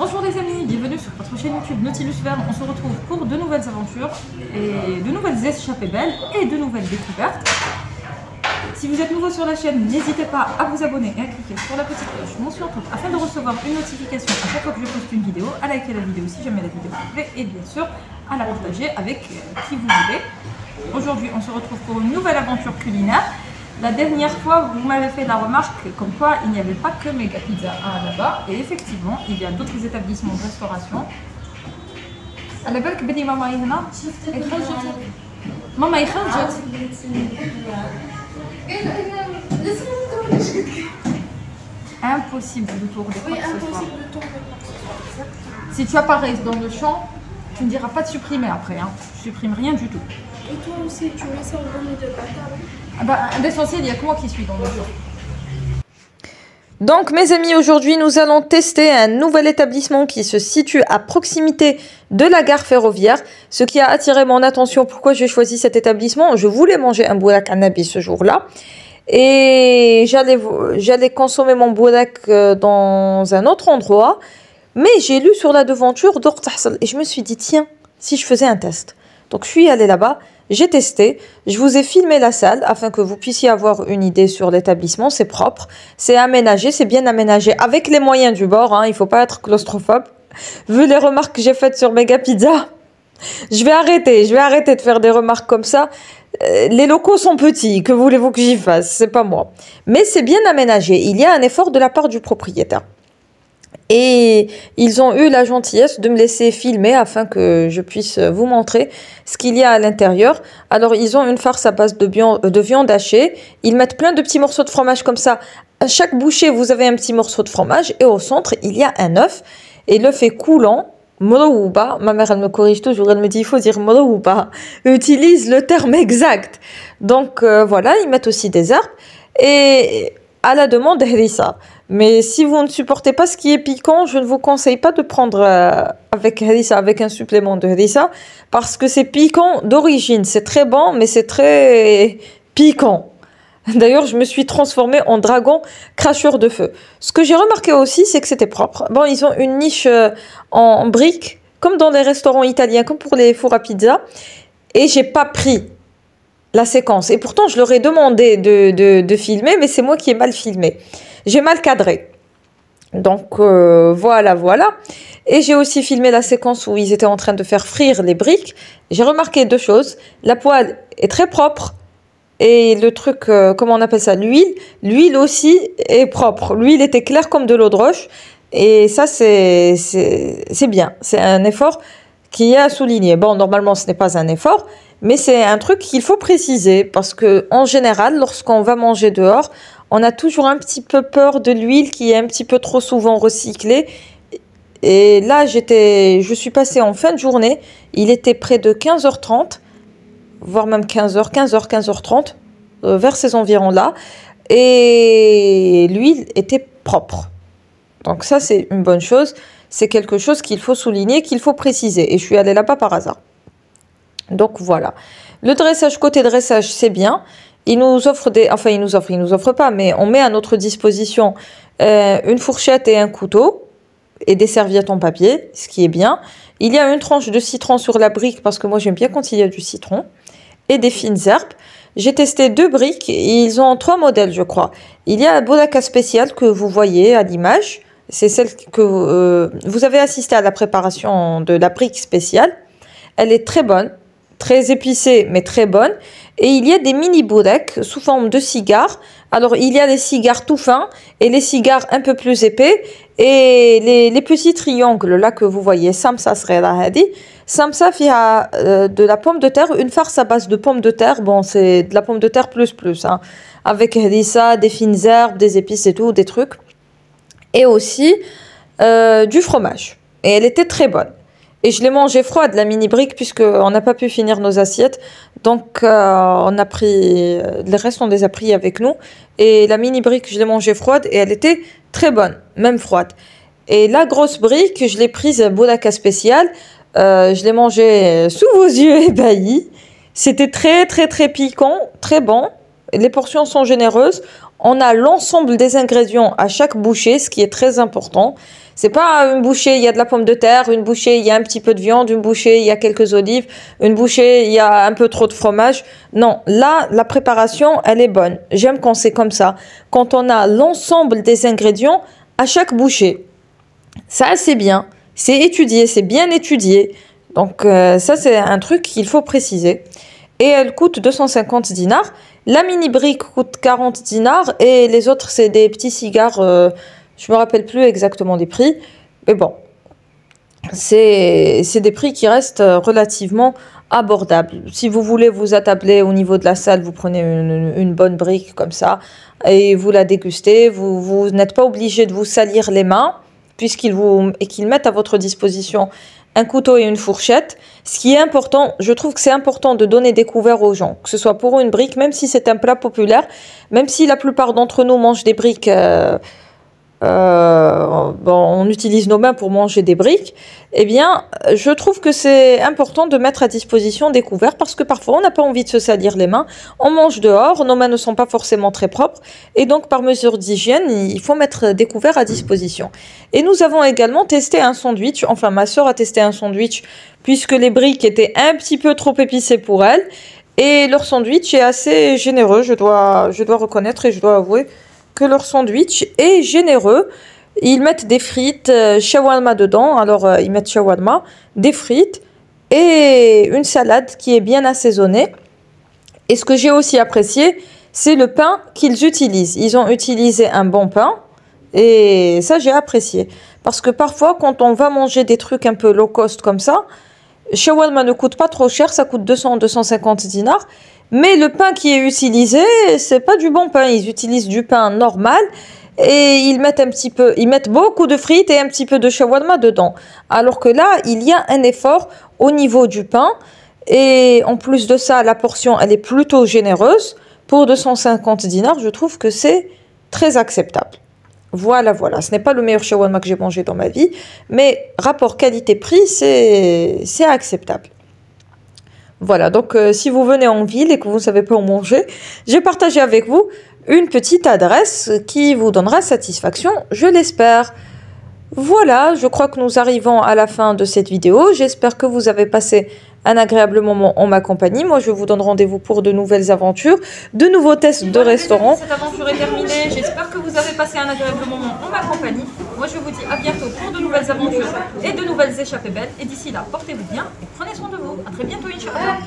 Bonjour les amis, bienvenue sur votre chaîne YouTube Nautilus Vert. On se retrouve pour de nouvelles aventures et de nouvelles échappées belles et de nouvelles découvertes. Si vous êtes nouveau sur la chaîne, n'hésitez pas à vous abonner et à cliquer sur la petite cloche mensuelle afin de recevoir une notification à chaque fois que je poste une vidéo, à liker la vidéo si jamais la vidéo vous plaît et bien sûr à la partager avec qui vous voulez. Aujourd'hui, on se retrouve pour une nouvelle aventure culinaire. La dernière fois, vous m'avez fait la remarque comme quoi il n'y avait pas que Mega Pizza là-bas. Et effectivement, il y a d'autres établissements de restauration. على بالك بلي ماما هنا خرجت ماما خرجت impossible de tourner quoi que ce soit. Si tu apparais dans le champ, tu ne diras pas de supprimer après, hein. Je supprime rien du tout. Et toi aussi, tu mets ça au bonnet de bâtard. Ah bah, l'essentiel, il n'y a que moi qui suis dans le jeu. Donc mes amis, aujourd'hui nous allons tester un nouvel établissement qui se situe à proximité de la gare ferroviaire. Ce qui a attiré mon attention, pourquoi j'ai choisi cet établissement, je voulais manger un bourak anabi ce jour-là. Et j'allais consommer mon bourak dans un autre endroit. Mais j'ai lu sur la devanture d'Ortahsal et je me suis dit, tiens, si je faisais un test. Donc je suis allée là-bas. J'ai testé, je vous ai filmé la salle afin que vous puissiez avoir une idée sur l'établissement. C'est propre, c'est aménagé, c'est bien aménagé avec les moyens du bord, hein, il ne faut pas être claustrophobe. Vu les remarques que j'ai faites sur Mega Pizza, je vais arrêter de faire des remarques comme ça. Les locaux sont petits, que voulez-vous que j'y fasse? C'est pas moi. Mais c'est bien aménagé, il y a un effort de la part du propriétaire. Et ils ont eu la gentillesse de me laisser filmer afin que je puisse vous montrer ce qu'il y a à l'intérieur. Alors, ils ont une farce à base de viande hachée. Ils mettent plein de petits morceaux de fromage comme ça. À chaque bouchée, vous avez un petit morceau de fromage. Et au centre, il y a un œuf. Et l'œuf est coulant. Morouba. Ma mère, elle me corrige toujours. Elle me dit, il faut dire morouba. Utilise le terme exact. Donc, voilà, ils mettent aussi des herbes. Et à la demande, harissa. Mais si vous ne supportez pas ce qui est piquant, je ne vous conseille pas de prendre avec harissa, avec un supplément de harissa, parce que c'est piquant d'origine. C'est très bon, mais c'est très piquant. D'ailleurs, je me suis transformée en dragon cracheur de feu. Ce que j'ai remarqué aussi, c'est que c'était propre. Bon, ils ont une niche en briques, comme dans les restaurants italiens, comme pour les fours à pizza. Et j'ai pas pris la séquence. Et pourtant, je leur ai demandé de filmer, mais c'est moi qui ai mal filmé. J'ai mal cadré. Donc, voilà. Et j'ai aussi filmé la séquence où ils étaient en train de faire frire les briques. J'ai remarqué deux choses. La poêle est très propre. Et le truc, comment on appelle ça? L'huile aussi est propre. L'huile était claire comme de l'eau de roche. Et ça, c'est bien. C'est un effort qui est à souligner. Bon, normalement, ce n'est pas un effort. Mais c'est un truc qu'il faut préciser. Parce que en général, lorsqu'on va manger dehors, on a toujours un petit peu peur de l'huile qui est un petit peu trop souvent recyclée. Et là, je suis passée en fin de journée. Il était près de 15h30, voire même 15h30, vers ces environs-là. Et l'huile était propre. Donc ça, c'est une bonne chose. C'est quelque chose qu'il faut souligner, qu'il faut préciser. Et je suis allée là-bas par hasard. Donc voilà. Le dressage, côté dressage, c'est bien. Ils nous offrent ils nous offrent pas, mais on met à notre disposition une fourchette et un couteau et des serviettes en papier, ce qui est bien. Il y a une tranche de citron sur la brique parce que moi j'aime bien quand il y a du citron et des fines herbes. J'ai testé 2 briques, ils ont 3 modèles je crois. Il y a la Bodaka spéciale que vous voyez à l'image, c'est celle que vous avez assisté à la préparation de la brique spéciale. Elle est très bonne. Très épicée, mais très bonne. Et il y a des mini boureks sous forme de cigares. Alors, il y a les cigares tout fins et les cigares un peu plus épais. Et les petits triangles, là, que vous voyez, samsa serait la hadi. Samsa fait de la pomme de terre, une farce à base de pommes de terre. Bon, c'est de la pomme de terre plus, hein. Avec harissa, des fines herbes, des épices et tout, des trucs. Et aussi du fromage. Et elle était très bonne. Et je l'ai mangée froide, la mini brique, puisqu'on n'a pas pu finir nos assiettes. Donc, on a pris... Le reste, on les a pris avec nous. Et la mini brique, je l'ai mangée froide et elle était très bonne, même froide. Et la grosse brique, je l'ai prise Bodaka spéciale. Je l'ai mangée sous vos yeux ébahis. C'était très, très, très piquant, très bon. Les portions sont généreuses. On a l'ensemble des ingrédients à chaque bouchée, ce qui est très important. C'est pas une bouchée, il y a de la pomme de terre, une bouchée, il y a un petit peu de viande, une bouchée, il y a quelques olives, une bouchée, il y a un peu trop de fromage. Non, là, la préparation, elle est bonne. J'aime quand c'est comme ça. Quand on a l'ensemble des ingrédients à chaque bouchée. Ça, c'est bien. C'est étudié, c'est bien étudié. Donc, ça, c'est un truc qu'il faut préciser. Et elle coûte 250 dinars. La mini brique coûte 40 dinars et les autres, c'est des petits cigares. Je me rappelle plus exactement des prix. Mais bon, c'est des prix qui restent relativement abordables. Si vous voulez vous attabler au niveau de la salle, vous prenez une bonne brique comme ça et vous la dégustez. Vous n'êtes pas obligé de vous salir les mains qu'ils mettent à votre disposition un couteau et une fourchette. Ce qui est important, je trouve que c'est important de donner des couverts aux gens, que ce soit pour une brique, même si c'est un plat populaire, même si la plupart d'entre nous mangent des briques, on utilise nos mains pour manger des briques, eh bien, je trouve que c'est important de mettre à disposition des couverts parce que parfois on n'a pas envie de se salir les mains, on mange dehors, nos mains ne sont pas forcément très propres et donc par mesure d'hygiène, il faut mettre des couverts à disposition. Et nous avons également testé un sandwich, enfin ma soeur a testé un sandwich puisque les briques étaient un petit peu trop épicées pour elle et leur sandwich est assez généreux, je dois reconnaître et je dois avouer que leur sandwich est généreux. Ils mettent des frites, shawarma dedans. Alors, ils mettent shawarma, des frites et une salade qui est bien assaisonnée. Et ce que j'ai aussi apprécié, c'est le pain qu'ils utilisent. Ils ont utilisé un bon pain et ça, j'ai apprécié. Parce que parfois, quand on va manger des trucs un peu low cost comme ça, shawarma ne coûte pas trop cher, ça coûte 200-250 dinars. Mais le pain qui est utilisé, c'est pas du bon pain. Ils utilisent du pain normal et ils mettent beaucoup de frites et un petit peu de shawarma dedans. Alors que là, il y a un effort au niveau du pain. Et en plus de ça, la portion, elle est plutôt généreuse. Pour 250 dinars, je trouve que c'est très acceptable. Voilà. Ce n'est pas le meilleur shawarma que j'ai mangé dans ma vie. Mais rapport qualité-prix, c'est acceptable. Voilà, donc si vous venez en ville et que vous ne savez pas où manger, j'ai partagé avec vous une petite adresse qui vous donnera satisfaction, je l'espère. Voilà, je crois que nous arrivons à la fin de cette vidéo. J'espère que vous avez passé un agréable moment en ma compagnie. Moi, je vous donne rendez-vous pour de nouvelles aventures, de nouveaux tests de restaurants. Cette aventure est terminée. J'espère que vous avez passé un agréable moment en ma compagnie. Moi, je vous dis à bientôt pour de nouvelles aventures et de nouvelles échappées belles. Et d'ici là, portez-vous bien et prenez soin de vous. À très bientôt, Inch'Allah.